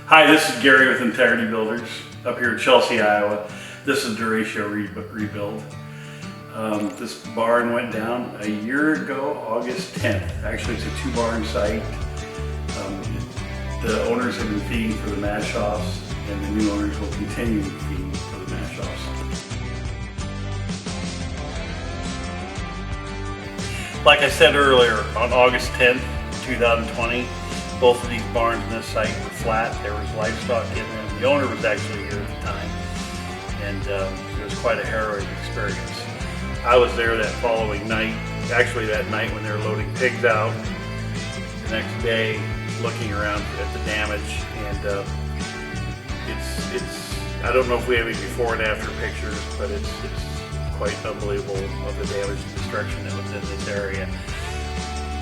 Hi, this is Gary with Integrity Builders up here in Chelsea, Iowa. This is derecho rebuild. This barn went down a year ago, August 10th. Actually, it's a two-barn site. The owners have been feeding for the Maschhoffs, and the new owners will continue feeding for the Maschhoffs. Like I said earlier, on August 10th, 2020, both of these barns in this site were flat. There was livestock in them. The owner was actually here at the time, and it was quite a harrowing experience. I was there that following night, actually that night when they were loading pigs out. The next day, looking around at the damage, and it's I don't know if we have any before and after pictures, but it's quite unbelievable of the damage and destruction that was in this area.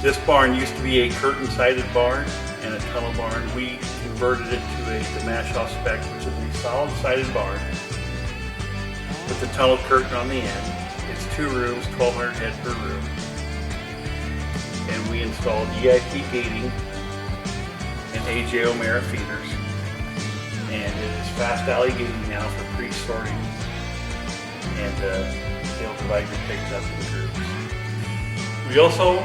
This barn used to be a curtain-sided barn and a tunnel barn. We converted it to the Maschhoff spec, which is a solid-sided barn with the tunnel curtain on the end. It's 2 rooms, 1,200 head per room. And we installed EIP Gating and Omara feeders. And it is fast alley gating now for pre-sorting. And they'll divide your pigs up in groups. We also,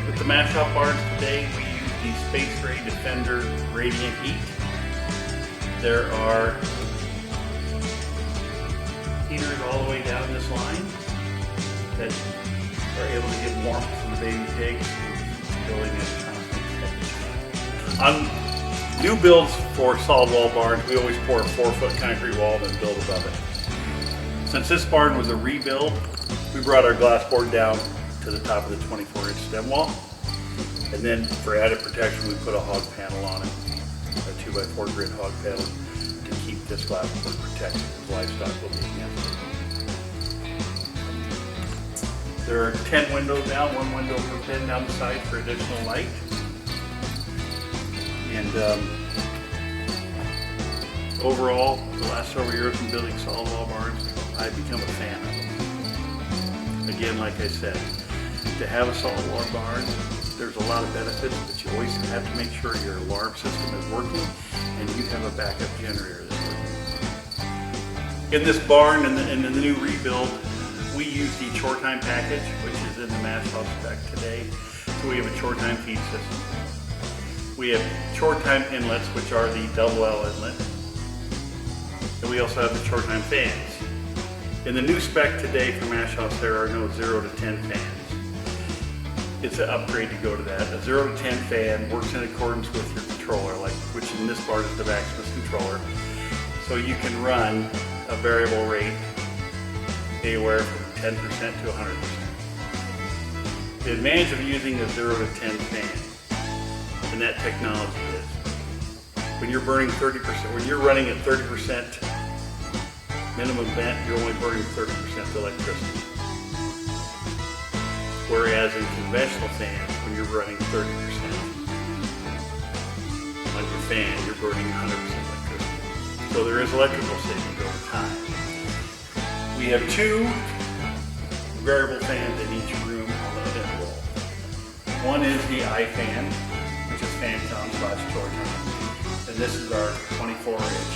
with the Maschhoff barns today, we use the Space Ray Defender Radiant Heat. There are heaters all the way down this line that are able to get warmth from the baby pigs, building a constant temperature. On new builds for solid wall barns, we always pour a 4-foot concrete wall and then build above it. Since this barn was a rebuild, we brought our glass board down to the top of the 24-inch stem wall, and then for added protection we put a hog panel on it, a 2x4 grid hog panel, to keep this glass board protected as livestock will be against it. There are 10 windows now, 1 window per pin down the side for additional light. And overall, the last several years in building solid wall barns, I've become a fan of them. Again, like I said, to have a solid wall barn, there's a lot of benefits, but you always have to make sure your alarm system is working and you have a backup generator that's working. In this barn and in the new rebuild, we use the Chore-Time package, which is in the Maschhoff spec today. So we have a Chore-Time feed system. We have Chore-Time inlets, which are the double L inlet. And we also have the Chore-Time fans. In the new spec today for Maschhoff, there are no 0 to 10 fans. It's an upgrade to go to that. A 0 to 10 fan works in accordance with your controller, which in this part is the Maximus controller. So you can run a variable rate anywhere from 10% to 100%. The advantage of using a 0 to 10 fan and that technology is when you're burning 30%, when you're running at 30% minimum vent, you're only burning 30% electricity. Whereas in conventional fans, when you're running 30% on your fan, you're burning 100% electricity. So there is electrical savings over time. We have 2 variable fans in each room on the end wall. One is the I fan, which is FanCom/Chore-Time. And this is our 24-inch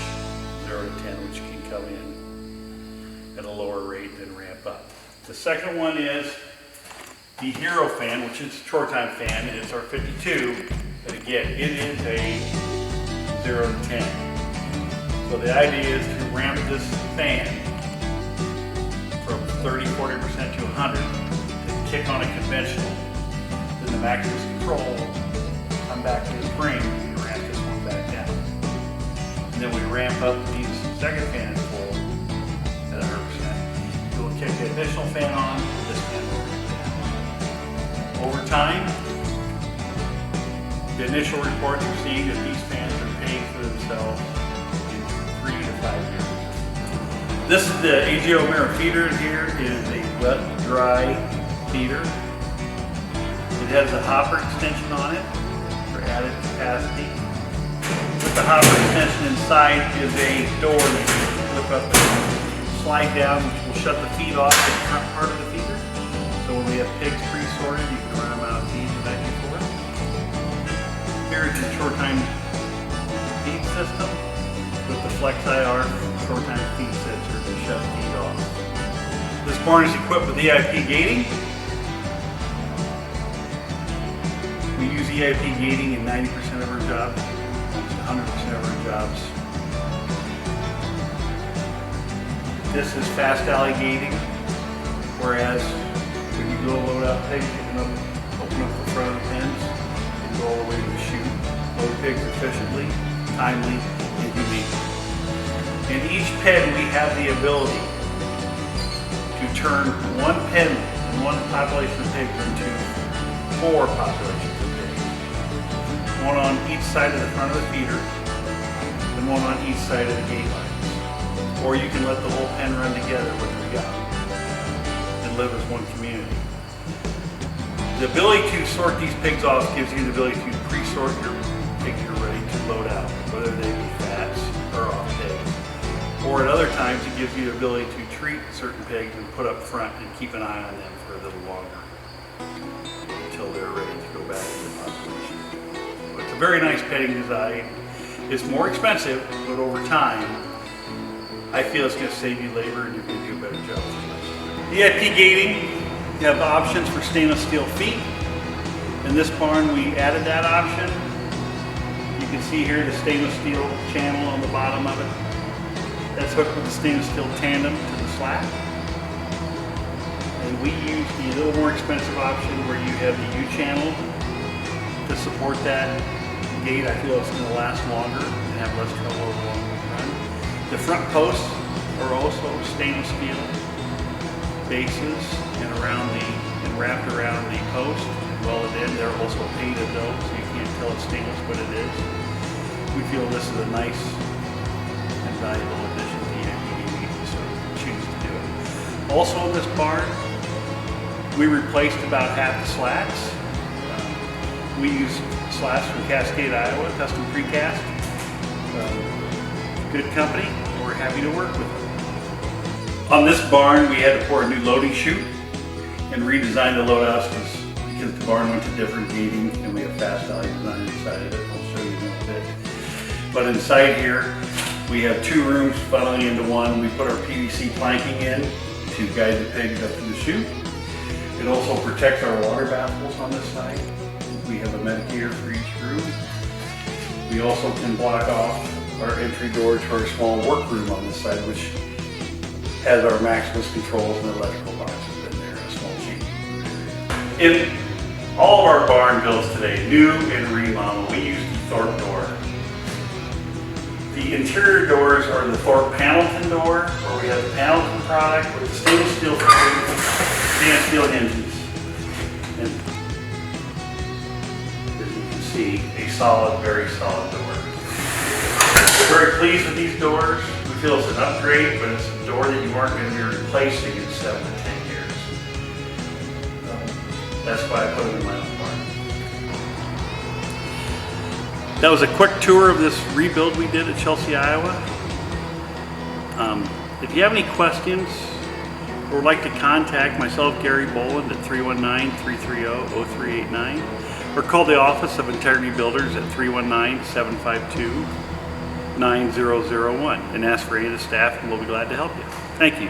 0 to 10, which can come in at a lower rate and ramp up. The second one is the Hero fan, which is a Chore-Time fan, and it's our 52, and again, it is a 0 to 10. So the idea is to ramp this fan from 30-40% to 100, and kick on a conventional. Then the Maximus control will come back to the spring and ramp this one back down. And then we ramp up these second fan is full at 100%. We'll kick the additional fan on, this fan will ramp down. Over time, the initial reports are seeing that these fans are paying for themselves in 3 to 5 years. This is the Omara feeder here. It is a wet-dry feeder. It has a hopper extension on it for added capacity. With the hopper extension inside is a door that you can flip up and slide down, which will shut the feed off in the front part of the feeder. So when we have pigs pre-sorted, you can run them out of feed back and forth. Here is the Chore-Time feed system with the Flex IR Chore-Time feed sensor to shut feed off. This barn is equipped with EIP Gating. We use EIP Gating in 90% of our jobs, almost 100% of our jobs. This is fast alley gating, whereas when you go load out pigs, you can open up the front of the pens and go all the way to the chute. Load pigs efficiently, timely, and humane. In each pen, we have the ability to turn one pen and one population of pigs into 4 populations of pigs. One on each side of the front of the feeder, and one on each side of the gate lines. Or you can let the whole pen run together, which we got, and live as one community. The ability to sort these pigs off gives you the ability to pre-sort your pigs you're ready to load out, whether they be fats or off pigs. Or at other times, it gives you the ability to treat certain pigs and put up front and keep an eye on them for a little longer until they're ready to go back to the population. But it's a very nice petting design. It's more expensive, but over time, I feel it's going to save you labor and you're going to do a better job with your livestock. EIP Gating, you have options for stainless steel feet. In this barn, we added that option. You can see here the stainless steel channel on the bottom of it. That's hooked with the stainless steel tandem to the slat. And we use the little more expensive option where you have the U-channel to support that gate. I feel it's going to last longer and have less trouble over the long run. The front posts are also stainless steel bases and wrapped around the post and welded in. They're also painted though, so you can't tell it's stainless, but it is. We feel this is a nice and valuable addition to EIP Gating, so choose to do it. Also in this barn, we replaced about half the slats. We use slats from Cascade, Iowa, custom precast. Good company, and we're happy to work with them. On this barn, we had to pour a new loading chute and redesign the load outs because the barn went to different gating and we have fast alley design inside of it. I'll show you in a little bit. But inside here, we have 2 rooms funneling into one. We put our PVC planking in to guide the pigs up to the chute. It also protects our water baffles on this side. We have a medicator for each room. We also can block off our entry door to our small workroom on this side, which has our Maximus controls and electrical boxes in there, a small sheet. In all of our barn builds today, new and remodel, we use the Thorpe door. The interior doors are the Thorpe Panelton door, where we have the Panelton product with the stainless steel frame, stainless steel hinges. And as you can see, a solid, very solid door. We're very pleased with these doors. We feel it's an upgrade, but it's a door that you aren't going to be replacing in 7 to 10 years. That's why I put them in my own barn. That was a quick tour of this rebuild we did at Chelsea, Iowa. If you have any questions or would like to contact myself, Gary Boland, at 319-330-0389, or call the Office of Integrity Builders at 319-752-9001 and ask for any of the staff, and we'll be glad to help you. Thank you.